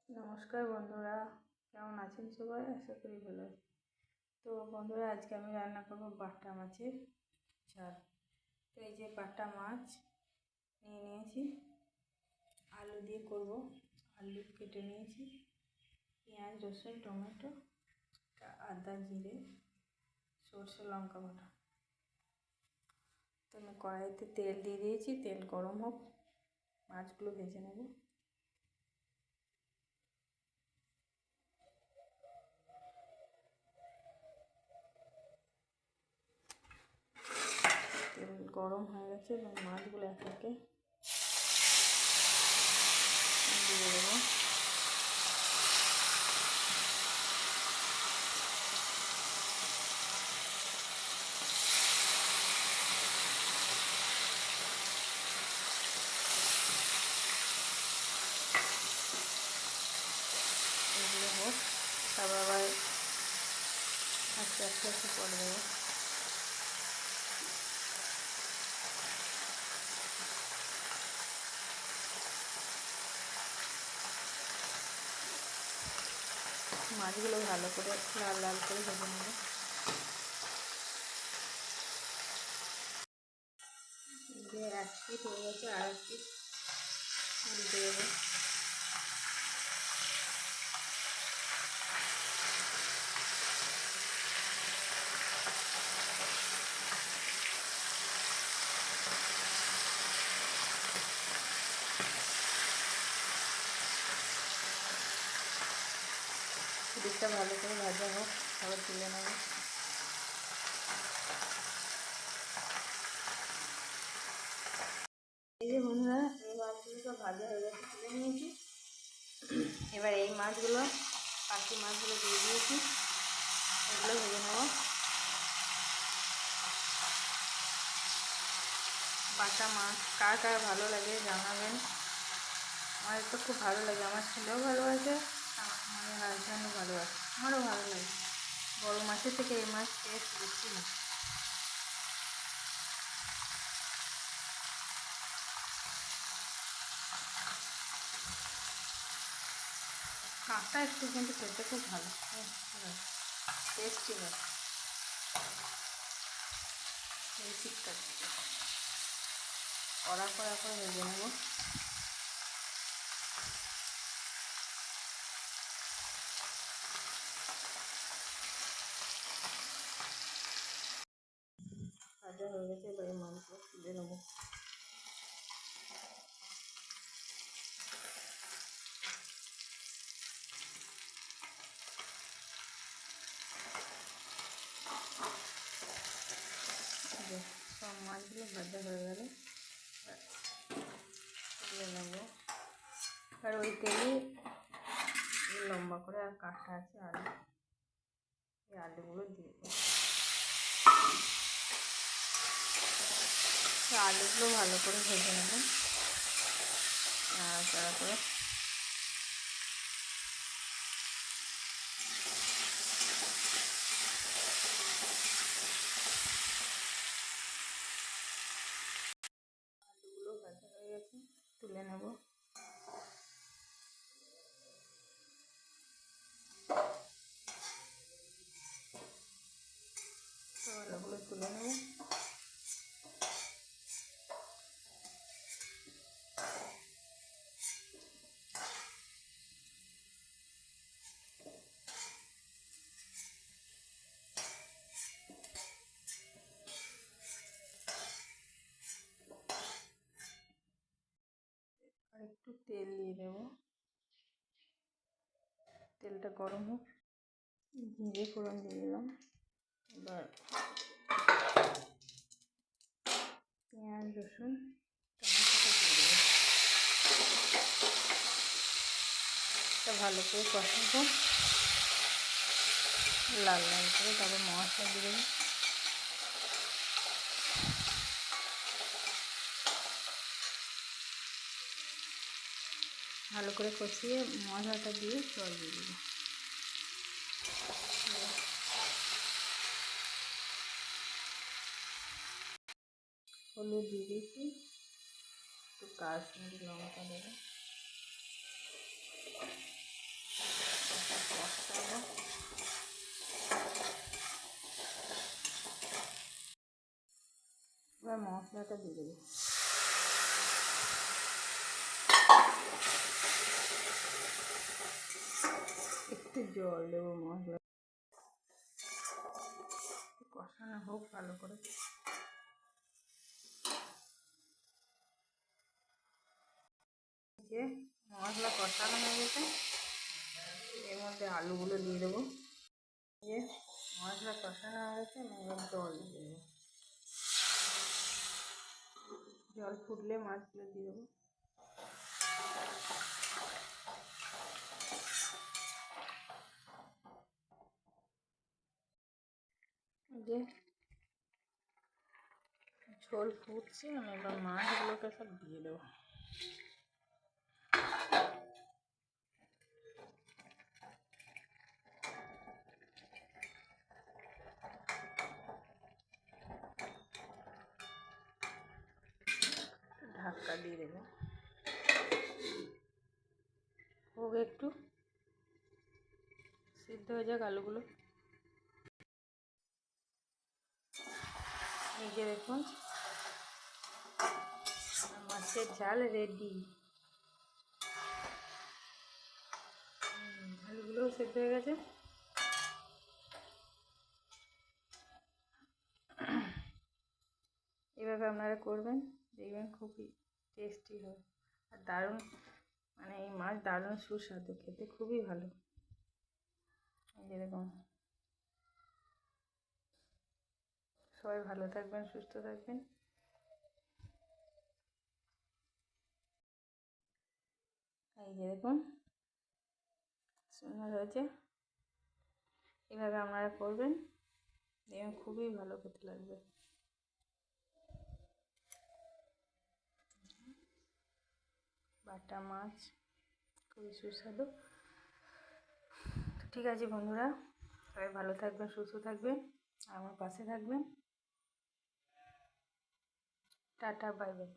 নমস্কার বন্ধুরা, কেমন আছেন সবাই? আশা করি ভালো আছেন। তো বন্ধুরা, আজকে আমি রান্না করব বাটা মাছের ঝাল। তো এই যে বাটা মাছ নিয়ে নিয়েছি, আলু দিয়ে করব। আলু কেটে নিয়েছি, পেঁয়াজ, রসুন, টমেটো, আদা, জিরে, সরষে, লঙ্কা বাটা। তো আমি কড়াইতে তেল দিয়ে দিয়েছি, তেল গরম হোক, মাছগুলো ভেজে নেব। তেল গরম হয়ে গেছে এবং মাছগুলো একে একে দিয়ে দেবো। এগুলো হোক, তারপর আবার আস্তে আস্তে একটু করে দেবো। মাছগুলো ভালো করে লাল লাল করে ভেজে নেব। যে এক পিস হয়ে গেছে, আর এক পিস উল্টে দেবো। দিকটা ভালো করে ভাজা হোক, আবার তুলে নেব। এই যে বন্ধুরা, এই মাছগুলো সব ভাজা হয়ে গেছে, তুলে নিয়েছি। এবার এই মাছগুলো, বাকি মাছগুলো দিয়ে দিয়েছি, এগুলো ভেজে নেব। বাটা মাছ কার কার ভালো লাগে জানাবেন। আমার তো খুব ভালো লাগে, আমার ছেলেও ভালোবাসে, আমার হাজব্যান্ডও ভালোবাসে, আমারও ভালো লাগে। বড় মাছের থেকে এই মাছ টেস্ট বেশি না। কাঁটা একটু কিন্তু খেতে খুব ভালো, টেস্টি হয় এই শীতটা। কড়া করে ভেজে নেব। ভাজা হয়ে গেছে, এবার এই মাছগুলো তুলে নেব। সব মাছগুলো ভাজা হয়ে গেলে তুলে নেব। আর ওই তেলে লম্বা করে আর কাটা আছে আলু, এই আলুগুলো দিয়ে দেবো। আলুগুলো ভালো করে ভেজে নেব, নাড়াচাড়া করে। আলুগুলো ভাজা হয়ে গেছে, তুলে নেব। আলুগুলো তুলে নেব। আর একটু তেল দিয়ে দেবো, তেলটা গরম হোক, জিরে ফোড়ন দিয়ে দিলাম। এবার পেঁয়াজ, রসুন, টমেটোটা দিয়ে দেবো। এটা ভালো করে কষাবো লাল লাল করে, তারপর মশলা দিয়ে দেবো। ভালো করে কষিয়ে মশলাটা দিয়ে জল দিয়ে দেবো। হলুদ দিয়ে দিয়েছি, একটু কাশ্মীরি লঙ্কা দেবো, মশলাটা দিয়ে দেবো। একটু জল দেবো, মশলা কষানো হোক ভালো করে। যে মশলা কষানো হয়ে গেছে, এর মধ্যে আলুগুলো দিয়ে দেবো। যে মশলা কষানো হয়ে গেছে, এবার জল দিয়ে দেবো। জল ফুটলে মাছগুলো দিয়ে দেবো। যে ঝোল ফুটছে, আমি এবার মাছগুলোকে সব দিয়ে দেবো। ঢাকা দিয়ে দেবো, হোক একটু সিদ্ধ হয়ে যাক আলুগুলো। এই যে দেখুন মাছের ঝাল রেডি। আলুগুলোও সিদ্ধ হয়ে গেছে। এভাবে আপনারা করবেন, দেখবেন খুবই টেস্টি হয় আর দারুণ, মানে এই মাছ দারুণ সুস্বাদু, খেতে খুবই ভালো। এই যে দেখুন, সবাই ভালো থাকবেন, সুস্থ থাকবেন। এই যে দেখুন সুন্দর হয়েছে। এভাবে আপনারা করবেন, দেখবেন খুবই ভালো খেতে লাগবে। বাটা মাছ খুবই সুস্বাদু। ঠিক আছে বন্ধুরা, সবাই ভালো থাকবেন, সুস্থ থাকবেন, আমার পাশে থাকবেন। Tata, bye bye.